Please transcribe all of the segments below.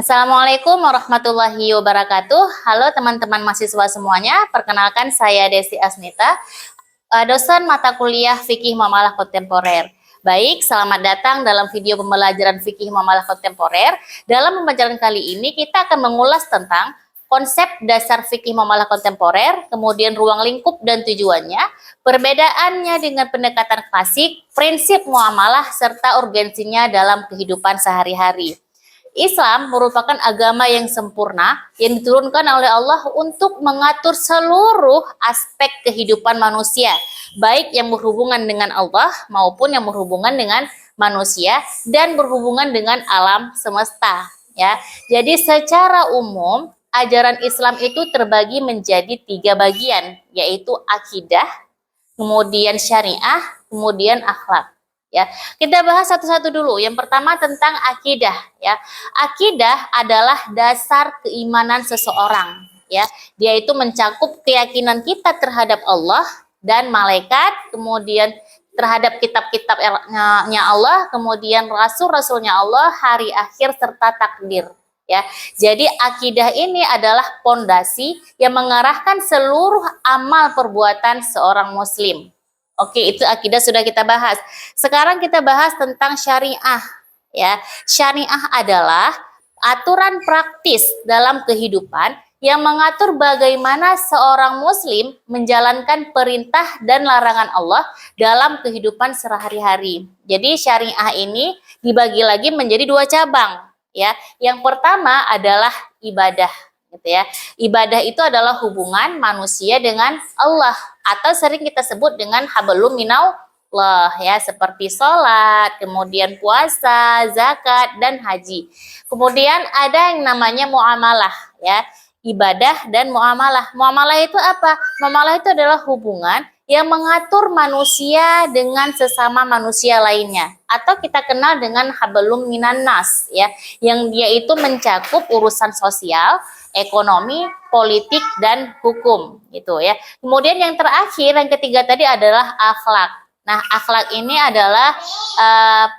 Assalamualaikum warahmatullahi wabarakatuh. Halo teman-teman mahasiswa semuanya, perkenalkan saya Desi Asnita, dosen mata kuliah Fikih Muamalah Kontemporer. Baik, selamat datang dalam video pembelajaran Fikih Muamalah Kontemporer. Dalam pembelajaran kali ini kita akan mengulas tentang konsep dasar Fikih Muamalah Kontemporer, kemudian ruang lingkup dan tujuannya, perbedaannya dengan pendekatan klasik, prinsip muamalah, serta urgensinya dalam kehidupan sehari-hari. Islam merupakan agama yang sempurna yang diturunkan oleh Allah untuk mengatur seluruh aspek kehidupan manusia, baik yang berhubungan dengan Allah maupun yang berhubungan dengan manusia dan berhubungan dengan alam semesta. Ya, jadi secara umum ajaran Islam itu terbagi menjadi 3 bagian, yaitu akidah, kemudian syariah, kemudian akhlak. Ya, kita bahas satu-satu dulu. Yang pertama tentang akidah. Ya, akidah adalah dasar keimanan seseorang. Ya, dia itu mencakup keyakinan kita terhadap Allah dan malaikat, kemudian terhadap kitab-kitabnya Allah, kemudian rasul-rasulnya Allah, hari akhir serta takdir. Ya, jadi akidah ini adalah pondasi yang mengarahkan seluruh amal perbuatan seorang Muslim. Oke, itu akidah sudah kita bahas. Sekarang kita bahas tentang syariah. Ya, syariah adalah aturan praktis dalam kehidupan yang mengatur bagaimana seorang Muslim menjalankan perintah dan larangan Allah dalam kehidupan sehari-hari. Jadi syariah ini dibagi lagi menjadi 2 cabang. Ya, yang pertama adalah ibadah. Gitu ya. Ibadah itu adalah hubungan manusia dengan Allah atau sering kita sebut dengan hablum minallah, ya, seperti sholat, kemudian puasa, zakat, dan haji. Kemudian ada yang namanya muamalah, ya, ibadah dan muamalah. Muamalah itu apa? Muamalah itu adalah hubungan yang mengatur manusia dengan sesama manusia lainnya, atau kita kenal dengan hablum minannas, ya, yang dia itu mencakup urusan sosial, ekonomi, politik, dan hukum, gitu ya. Kemudian yang terakhir, yang ketiga tadi adalah akhlak. Nah, akhlak ini adalah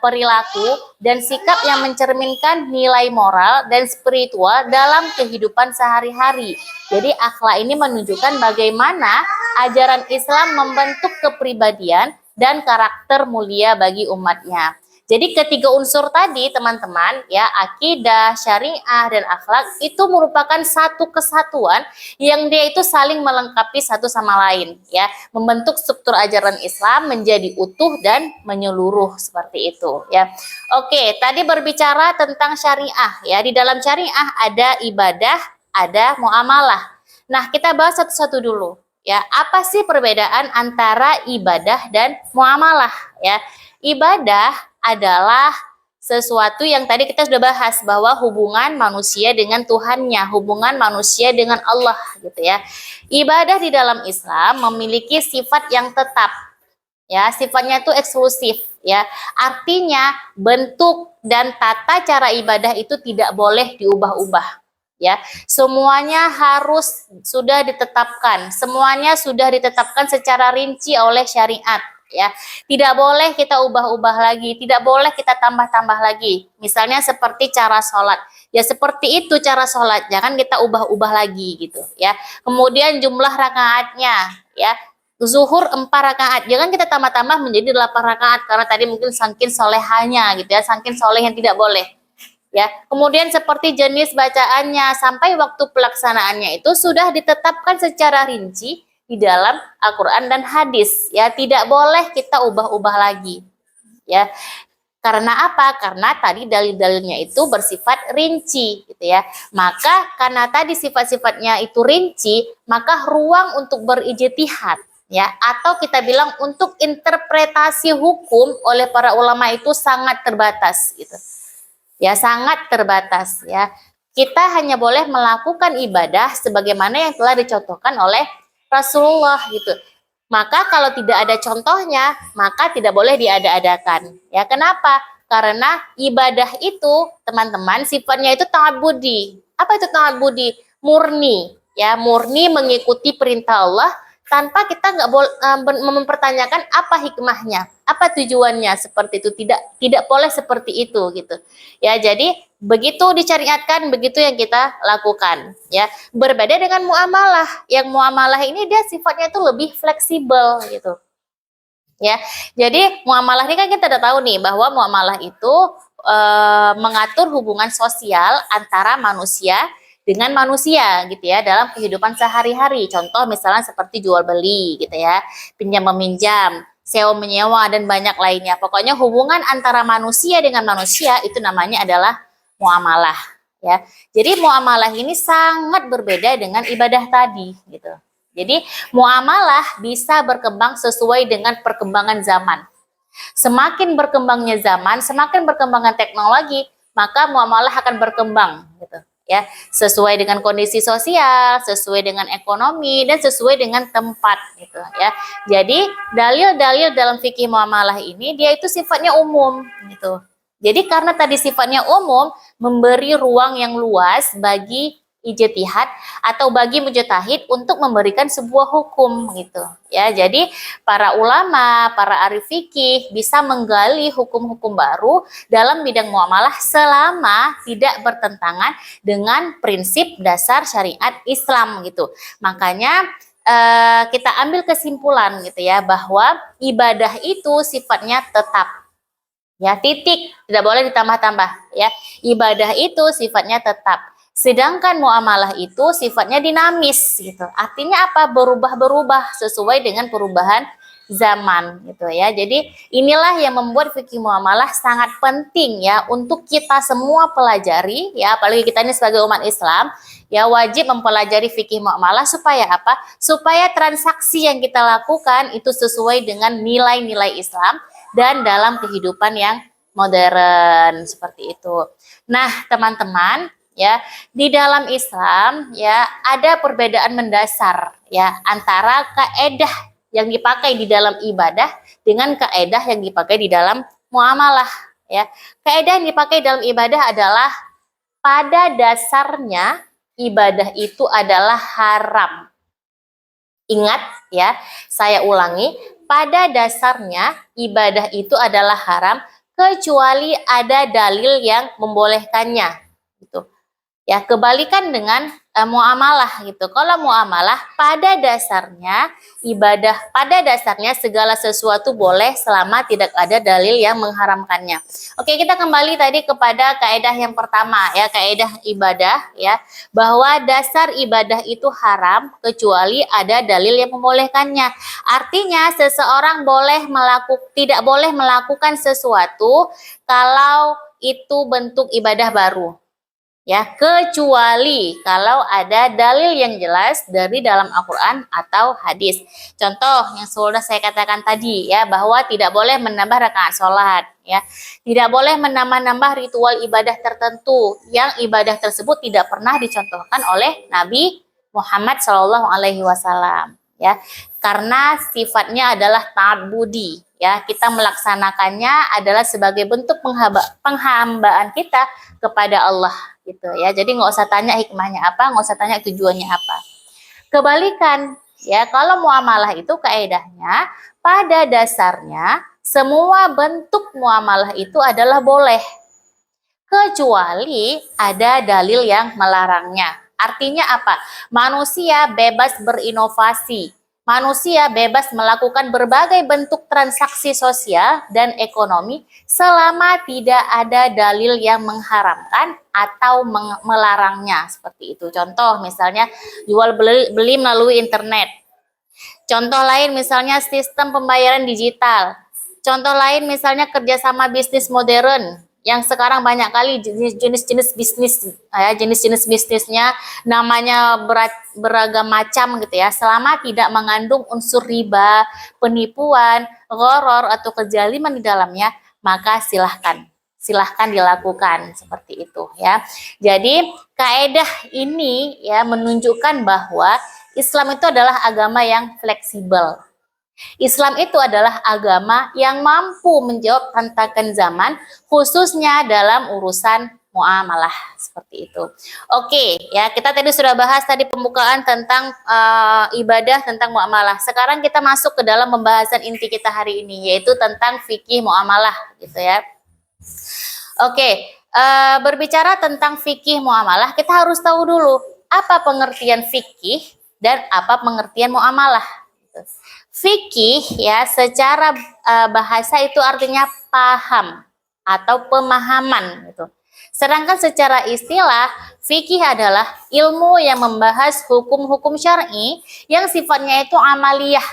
perilaku dan sikap yang mencerminkan nilai moral dan spiritual dalam kehidupan sehari-hari. Jadi akhlak ini menunjukkan bagaimana ajaran Islam membentuk kepribadian dan karakter mulia bagi umatnya. Jadi ketiga unsur tadi teman-teman, ya, akidah, syariah, dan akhlak itu merupakan satu kesatuan yang dia itu saling melengkapi satu sama lain, ya, membentuk struktur ajaran Islam menjadi utuh dan menyeluruh seperti itu, ya. Oke, tadi berbicara tentang syariah, ya, di dalam syariah ada ibadah, ada muamalah. Nah, kita bahas satu-satu dulu, ya. Apa sih perbedaan antara ibadah dan muamalah, ya? Ibadah adalah sesuatu yang tadi kita sudah bahas, bahwa hubungan manusia dengan Tuhannya, hubungan manusia dengan Allah, gitu ya. Ibadah di dalam Islam memiliki sifat yang tetap, ya, sifatnya itu eksklusif, ya. Artinya bentuk dan tata cara ibadah itu tidak boleh diubah-ubah, ya. Semuanya harus sudah ditetapkan, semuanya sudah ditetapkan secara rinci oleh syariat. Ya, tidak boleh kita ubah-ubah lagi, tidak boleh kita tambah-tambah lagi. Misalnya seperti cara sholat, ya seperti itu cara sholat, jangan kita ubah-ubah lagi, gitu ya. Kemudian jumlah rakaatnya, ya, zuhur 4 rakaat, jangan kita tambah-tambah menjadi 8 rakaat karena tadi mungkin saking solehanya, gitu ya, saking soleh yang tidak boleh. Ya, kemudian seperti jenis bacaannya sampai waktu pelaksanaannya itu sudah ditetapkan secara rinci di dalam Al-Quran dan hadis, ya, tidak boleh kita ubah-ubah lagi, ya. Karena apa? Karena tadi dalil-dalilnya itu bersifat rinci, gitu ya. Maka karena tadi sifat-sifatnya itu rinci, maka ruang untuk berijtihad, ya, atau kita bilang untuk interpretasi hukum oleh para ulama itu sangat terbatas, gitu. Ya, sangat terbatas, ya. Kita hanya boleh melakukan ibadah sebagaimana yang telah dicontohkan oleh Rasulullah, gitu. Maka kalau tidak ada contohnya, maka tidak boleh diada-adakan. Ya, kenapa? Karena ibadah itu, teman-teman, sifatnya itu ta'abbudi. Apa itu ta'abbudi? Murni, ya, murni mengikuti perintah Allah tanpa kita nggak boleh mempertanyakan apa hikmahnya, apa tujuannya, seperti itu. Tidak boleh seperti itu gitu. Ya, jadi begitu disyariatkan, begitu yang kita lakukan. Ya, berbeda dengan muamalah. Yang muamalah ini dia sifatnya itu lebih fleksibel gitu. Ya, jadi muamalah ini kan kita udah tahu nih bahwa muamalah itu mengatur hubungan sosial antara manusia dengan manusia gitu ya dalam kehidupan sehari-hari. Contoh misalnya seperti jual beli gitu ya, pinjam meminjam, sewa menyewa dan banyak lainnya. Pokoknya hubungan antara manusia dengan manusia itu namanya adalah muamalah ya. Jadi muamalah ini sangat berbeda dengan ibadah tadi gitu. Jadi muamalah bisa berkembang sesuai dengan perkembangan zaman. Semakin berkembangnya zaman, semakin berkembangnya teknologi, maka muamalah akan berkembang gitu ya, sesuai dengan kondisi sosial, sesuai dengan ekonomi dan sesuai dengan tempat gitu ya. Jadi dalil-dalil dalam fikih muamalah ini dia itu sifatnya umum gitu. Jadi karena tadi sifatnya umum, memberi ruang yang luas bagi ijtihad atau bagi mujtahid untuk memberikan sebuah hukum gitu ya. Jadi para ulama, para arif fikih bisa menggali hukum-hukum baru dalam bidang muamalah selama tidak bertentangan dengan prinsip dasar syariat Islam gitu. Makanya kita ambil kesimpulan gitu ya bahwa ibadah itu sifatnya tetap. Ya, titik, tidak boleh ditambah-tambah ya. Ibadah itu sifatnya tetap. Sedangkan muamalah itu sifatnya dinamis gitu. Artinya apa? Berubah-berubah sesuai dengan perubahan zaman gitu ya. Jadi inilah yang membuat fikih muamalah sangat penting ya untuk kita semua pelajari ya, apalagi kita ini sebagai umat Islam ya wajib mempelajari fikih muamalah supaya apa? Supaya transaksi yang kita lakukan itu sesuai dengan nilai-nilai Islam dan dalam kehidupan yang modern seperti itu. Nah, teman-teman, ya, di dalam Islam ya ada perbedaan mendasar ya antara kaedah yang dipakai di dalam ibadah dengan kaedah yang dipakai di dalam muamalah ya. Kaedah yang dipakai dalam ibadah adalah pada dasarnya ibadah itu adalah haram. Ingat ya, saya ulangi, pada dasarnya ibadah itu adalah haram kecuali ada dalil yang membolehkannya gitu. Ya, kebalikan dengan muamalah gitu. Kalau muamalah pada dasarnya ibadah, pada dasarnya segala sesuatu boleh selama tidak ada dalil yang mengharamkannya. Oke, kita kembali tadi kepada kaidah yang pertama ya, kaidah ibadah ya, bahwa dasar ibadah itu haram kecuali ada dalil yang membolehkannya. Artinya seseorang tidak boleh melakukan sesuatu kalau itu bentuk ibadah baru. Ya, kecuali kalau ada dalil yang jelas dari dalam Al-Quran atau hadis. Contoh yang sudah saya katakan tadi ya, bahwa tidak boleh menambah rakaat sholat ya, tidak boleh menambah-nambah ritual ibadah tertentu yang ibadah tersebut tidak pernah dicontohkan oleh Nabi Muhammad SAW ya, karena sifatnya adalah taat budi ya, kita melaksanakannya adalah sebagai bentuk penghambaan kita kepada Allah gitu ya. Jadi nggak usah tanya hikmahnya apa, nggak usah tanya tujuannya apa. Kebalikan ya, kalau muamalah itu kaedahnya pada dasarnya semua bentuk muamalah itu adalah boleh kecuali ada dalil yang melarangnya. Artinya apa? Manusia bebas berinovasi. Manusia bebas melakukan berbagai bentuk transaksi sosial dan ekonomi selama tidak ada dalil yang mengharamkan atau melarangnya, seperti itu. Contoh misalnya jual beli melalui internet. Contoh lain misalnya sistem pembayaran digital. Contoh lain misalnya kerjasama bisnis modern yang sekarang banyak kali jenis-jenis bisnis ya, jenis-jenis bisnisnya namanya beragam macam gitu ya, selama tidak mengandung unsur riba, penipuan, gharar atau kezaliman di dalamnya, maka silahkan dilakukan seperti itu ya. Jadi kaedah ini ya menunjukkan bahwa Islam itu adalah agama yang fleksibel. Islam itu adalah agama yang mampu menjawab tantangan zaman, khususnya dalam urusan muamalah seperti itu. Oke, ya kita tadi sudah bahas tadi pembukaan tentang ibadah tentang muamalah. Sekarang kita masuk ke dalam pembahasan inti kita hari ini, yaitu tentang fikih muamalah, gitu ya. Oke, berbicara tentang fikih muamalah, kita harus tahu dulu apa pengertian fikih dan apa pengertian muamalah. Fikih ya secara bahasa itu artinya paham atau pemahaman gitu. Sedangkan secara istilah, fikih adalah ilmu yang membahas hukum-hukum syar'i yang sifatnya itu amaliyah,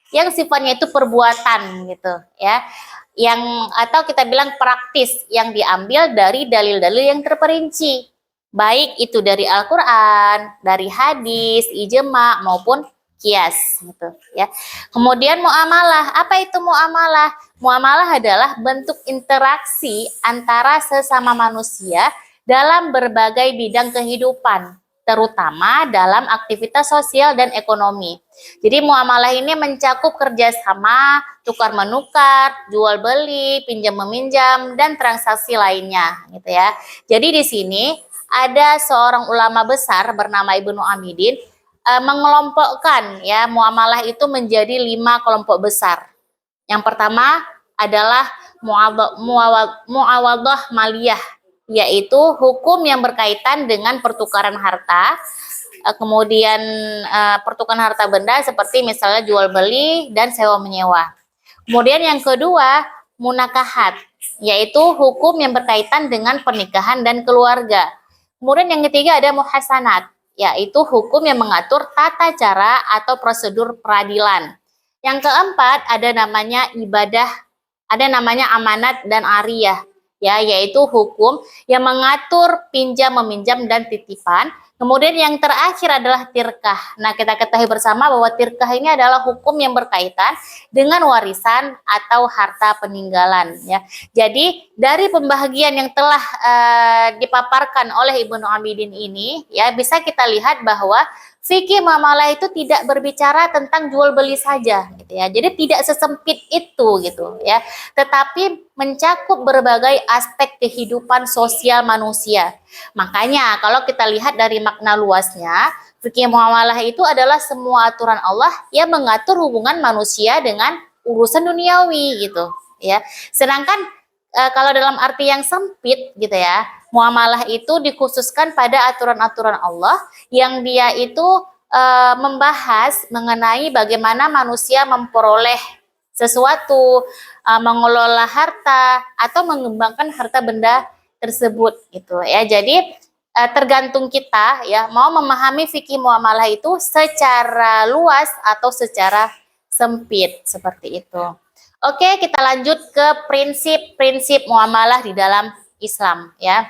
yang sifatnya itu perbuatan gitu ya. Yang atau kita bilang praktis yang diambil dari dalil-dalil yang terperinci. Baik itu dari Al-Qur'an, dari hadis, ijma maupun kias gitu ya. Kemudian muamalah, apa itu muamalah? Muamalah adalah bentuk interaksi antara sesama manusia dalam berbagai bidang kehidupan, terutama dalam aktivitas sosial dan ekonomi. Jadi muamalah ini mencakup kerjasama, tukar menukar, jual beli, pinjam meminjam, dan transaksi lainnya, gitu ya. Jadi di sini ada seorang ulama besar bernama Ibnu Amidin mengelompokkan ya muamalah itu menjadi 5 kelompok besar. Yang pertama adalah muawadah maliyah, yaitu hukum yang berkaitan dengan pertukaran harta, kemudian pertukaran harta benda seperti misalnya jual beli dan sewa menyewa. Kemudian yang kedua, munakahat, yaitu hukum yang berkaitan dengan pernikahan dan keluarga. Kemudian yang ketiga ada muhasanat, yaitu hukum yang mengatur tata cara atau prosedur peradilan. Yang keempat ada namanya ibadah, ada namanya amanat dan ariyah, ya, yaitu hukum yang mengatur pinjam meminjam dan titipan. Kemudian yang terakhir adalah tirkah. Nah, kita ketahui bersama bahwa tirkah ini adalah hukum yang berkaitan dengan warisan atau harta peninggalan, ya. Jadi dari pembagian yang telah dipaparkan oleh Ibnu Amidin ini, ya, bisa kita lihat bahwa fikih muamalah itu tidak berbicara tentang jual beli saja, gitu ya. Jadi tidak sesempit itu, gitu ya. Tetapi mencakup berbagai aspek kehidupan sosial manusia. Makanya kalau kita lihat dari makna luasnya, fikih muamalah itu adalah semua aturan Allah yang mengatur hubungan manusia dengan urusan duniawi, gitu ya. Sedangkan kalau dalam arti yang sempit gitu ya, muamalah itu dikhususkan pada aturan-aturan Allah yang dia itu membahas mengenai bagaimana manusia memperoleh sesuatu, mengelola harta atau mengembangkan harta benda tersebut gitu ya. Jadi tergantung kita ya mau memahami fikih muamalah itu secara luas atau secara sempit seperti itu. Oke, kita lanjut ke prinsip-prinsip muamalah di dalam Islam ya.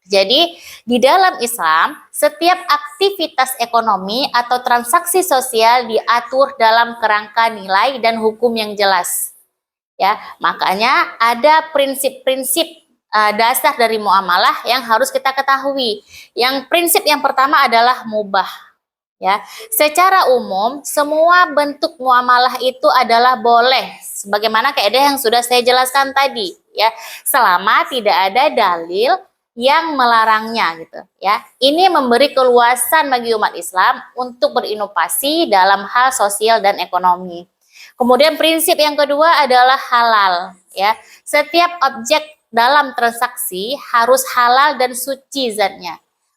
Jadi di dalam Islam, setiap aktivitas ekonomi atau transaksi sosial diatur dalam kerangka nilai dan hukum yang jelas. Ya, makanya ada prinsip-prinsip dasar dari muamalah yang harus kita ketahui. Yang prinsip yang pertama adalah mubah. Ya, secara umum semua bentuk muamalah itu adalah boleh, sebagaimana kaidah yang sudah saya jelaskan tadi, ya, selama tidak ada dalil yang melarangnya, gitu ya. Ini memberi keluasan bagi umat Islam untuk berinovasi dalam hal sosial dan ekonomi. Kemudian prinsip yang kedua adalah halal, ya. Setiap objek dalam transaksi harus halal dan suci zatnya.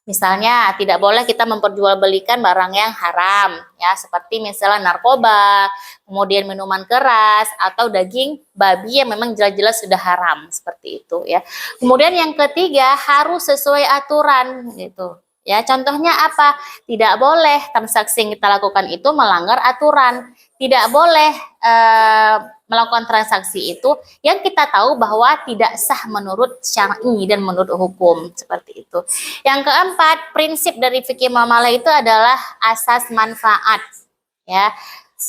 Misalnya tidak boleh kita memperjualbelikan barang yang haram, ya, seperti misalnya narkoba, kemudian minuman keras atau daging babi yang memang jelas-jelas sudah haram, seperti itu ya. Kemudian yang ketiga harus sesuai aturan gitu. Ya, contohnya apa? Tidak boleh transaksi yang kita lakukan itu melanggar aturan. Tidak boleh melakukan transaksi itu yang kita tahu bahwa tidak sah menurut syar'i dan menurut hukum, seperti itu. Yang keempat, prinsip dari fikih muamalah itu adalah asas manfaat, ya,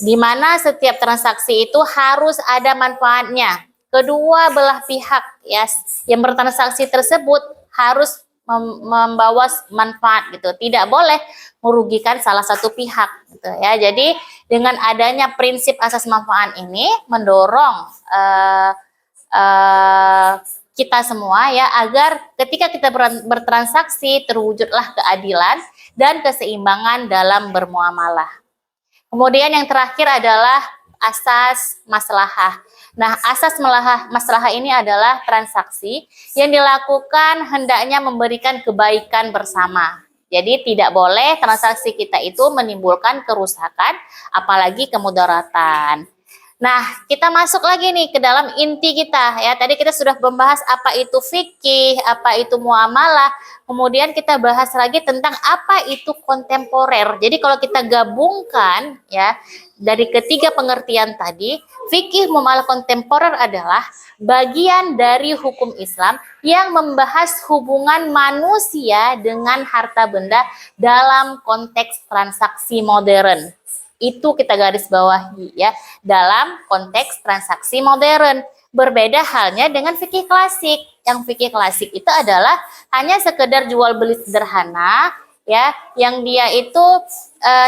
di mana setiap transaksi itu harus ada manfaatnya. Kedua belah pihak ya yang bertransaksi tersebut harus membawa manfaat gitu, tidak boleh merugikan salah satu pihak gitu ya. Jadi dengan adanya prinsip asas manfaat ini mendorong kita semua ya, agar ketika kita bertransaksi terwujudlah keadilan dan keseimbangan dalam bermuamalah. Kemudian yang terakhir adalah asas maslahah. Nah, asas maslahah ini adalah transaksi yang dilakukan hendaknya memberikan kebaikan bersama. Jadi tidak boleh transaksi kita itu menimbulkan kerusakan, apalagi kemudaratan. Nah, kita masuk lagi nih ke dalam inti kita ya. Tadi kita sudah membahas apa itu fikih, apa itu muamalah. Kemudian kita bahas lagi tentang apa itu kontemporer. Jadi kalau kita gabungkan ya dari ketiga pengertian tadi, fikih muamalah kontemporer adalah bagian dari hukum Islam yang membahas hubungan manusia dengan harta benda dalam konteks transaksi modern. Itu kita garis bawahi ya, dalam konteks transaksi modern. Berbeda halnya dengan fikih klasik. Yang fikih klasik itu adalah hanya sekedar jual beli sederhana ya, yang dia itu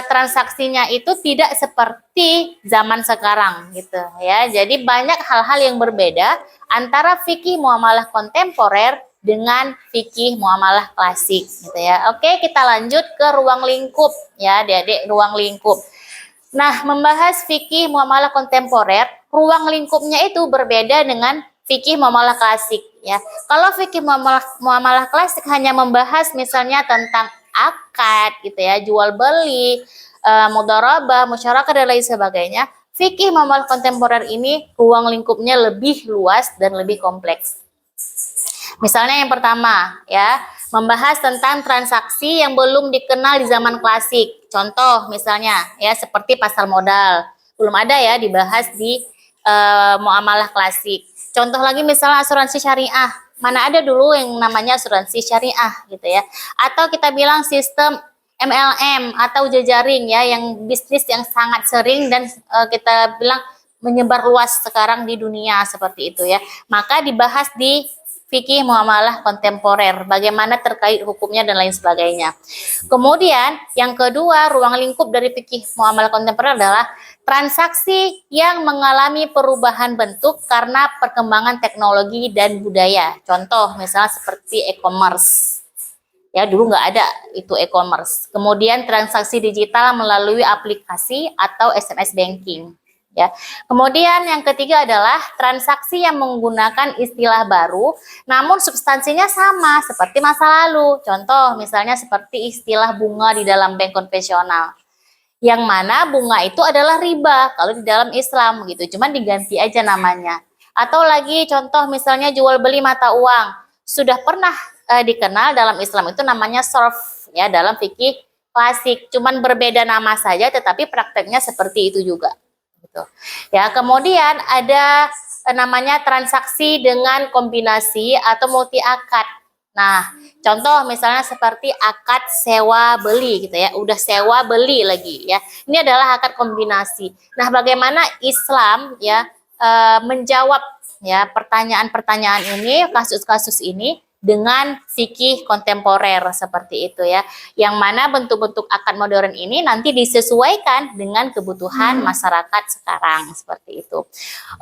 transaksinya itu tidak seperti zaman sekarang gitu ya. Jadi banyak hal-hal yang berbeda antara fikih muamalah kontemporer dengan fikih muamalah klasik gitu ya. Oke, kita lanjut ke ruang lingkup ya, Adik-adik, ruang lingkup. Nah, membahas fikih muamalah kontemporer, ruang lingkupnya itu berbeda dengan fikih muamalah klasik ya. Kalau fikih muamalah klasik hanya membahas misalnya tentang akad gitu ya, jual beli, mudharabah, musyarakah dan lain sebagainya. Fikih muamalah kontemporer ini ruang lingkupnya lebih luas dan lebih kompleks. Misalnya yang pertama ya, membahas tentang transaksi yang belum dikenal di zaman klasik. Contoh misalnya ya seperti pasar modal. Belum ada ya dibahas di muamalah klasik. Contoh lagi misalnya asuransi syariah. Mana ada dulu yang namanya asuransi syariah gitu ya. Atau kita bilang sistem MLM atau jejaring ya, yang bisnis yang sangat sering dan kita bilang menyebar luas sekarang di dunia seperti itu ya. Maka dibahas di fikih muamalah kontemporer, bagaimana terkait hukumnya dan lain sebagainya. Kemudian yang kedua, ruang lingkup dari fikih muamalah kontemporer adalah transaksi yang mengalami perubahan bentuk karena perkembangan teknologi dan budaya. Contoh misalnya seperti e-commerce. Ya, dulu nggak ada itu e-commerce. Kemudian transaksi digital melalui aplikasi atau SMS banking. Ya. Kemudian yang ketiga adalah transaksi yang menggunakan istilah baru namun substansinya sama seperti masa lalu. Contoh misalnya seperti istilah bunga di dalam bank konvensional. Yang mana bunga itu adalah riba kalau di dalam Islam gitu, cuman diganti aja namanya. Atau lagi contoh misalnya jual beli mata uang. Sudah pernah dikenal dalam Islam itu namanya sorf ya dalam fikih klasik, cuman berbeda nama saja tetapi prakteknya seperti itu juga. Gitu. Ya, kemudian ada namanya transaksi dengan kombinasi atau multi akad. Nah, contoh misalnya seperti akad sewa beli gitu ya, udah sewa beli lagi ya. Ini adalah akad kombinasi. Nah, bagaimana Islam ya menjawab ya pertanyaan-pertanyaan ini, kasus-kasus ini dengan fikih kontemporer seperti itu ya, yang mana bentuk-bentuk akad modern ini nanti disesuaikan dengan kebutuhan masyarakat sekarang seperti itu.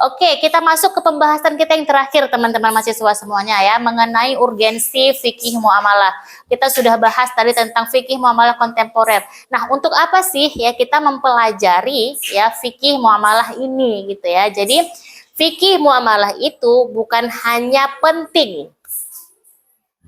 Oke, kita masuk ke pembahasan kita yang terakhir teman-teman mahasiswa semuanya ya, mengenai urgensi fikih muamalah. Kita sudah bahas tadi tentang fikih muamalah kontemporer. Nah, untuk apa sih ya kita mempelajari ya fikih muamalah ini gitu ya. Jadi fikih muamalah itu bukan hanya penting,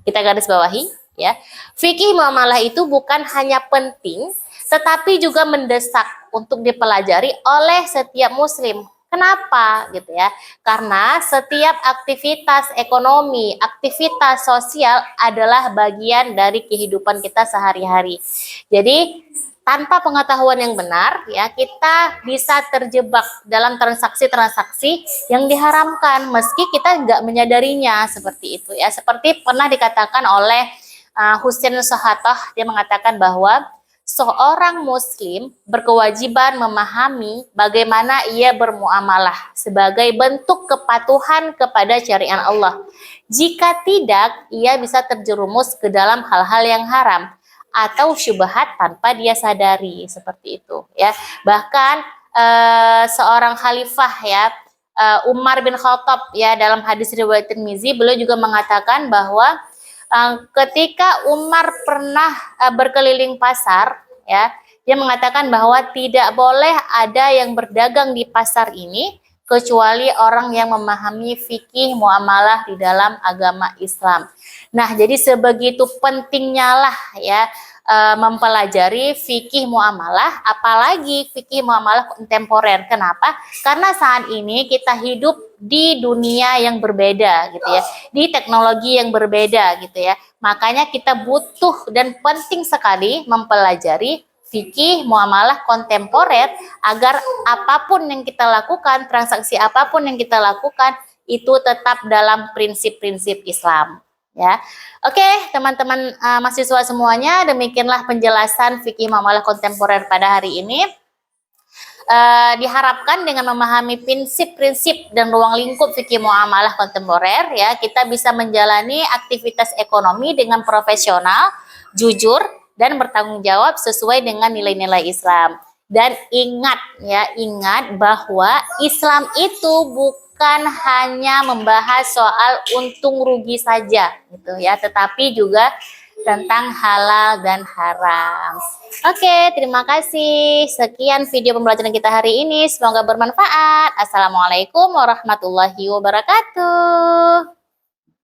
kita garis bawahi ya. Fikih muamalah itu bukan hanya penting tetapi juga mendesak untuk dipelajari oleh setiap muslim. Kenapa gitu ya? Karena setiap aktivitas ekonomi, aktivitas sosial adalah bagian dari kehidupan kita sehari-hari. Jadi tanpa pengetahuan yang benar ya kita bisa terjebak dalam transaksi-transaksi yang diharamkan meski kita nggak menyadarinya seperti itu ya. Seperti pernah dikatakan oleh Husain Sohatah, dia mengatakan bahwa seorang muslim berkewajiban memahami bagaimana ia bermuamalah sebagai bentuk kepatuhan kepada syariat Allah. Jika tidak, ia bisa terjerumus ke dalam hal-hal yang haram atau syubhat tanpa dia sadari seperti itu ya. Bahkan seorang khalifah ya Umar bin Khattab ya, dalam hadis riwayat Tirmizi, beliau juga mengatakan bahwa ketika Umar pernah berkeliling pasar ya, dia mengatakan bahwa tidak boleh ada yang berdagang di pasar ini kecuali orang yang memahami fikih muamalah di dalam agama Islam. Nah, jadi sebegitu pentingnya lah ya mempelajari fikih muamalah, apalagi fikih muamalah kontemporer. Kenapa? Karena saat ini kita hidup di dunia yang berbeda gitu ya, di teknologi yang berbeda gitu ya. Makanya kita butuh dan penting sekali mempelajari fikih muamalah kontemporer agar apapun yang kita lakukan, transaksi apapun yang kita lakukan itu tetap dalam prinsip-prinsip Islam ya. Oke, teman-teman mahasiswa semuanya, demikianlah penjelasan fikih muamalah kontemporer pada hari ini. Diharapkan dengan memahami prinsip-prinsip dan ruang lingkup fikih muamalah kontemporer ya, kita bisa menjalani aktivitas ekonomi dengan profesional, jujur, dan bertanggung jawab sesuai dengan nilai-nilai Islam. Dan ingat ya, ingat bahwa Islam itu bukan hanya membahas soal untung rugi saja gitu ya, tetapi juga tentang halal dan haram. Oke, terima kasih. Sekian video pembelajaran kita hari ini. Semoga bermanfaat. Assalamualaikum warahmatullahi wabarakatuh.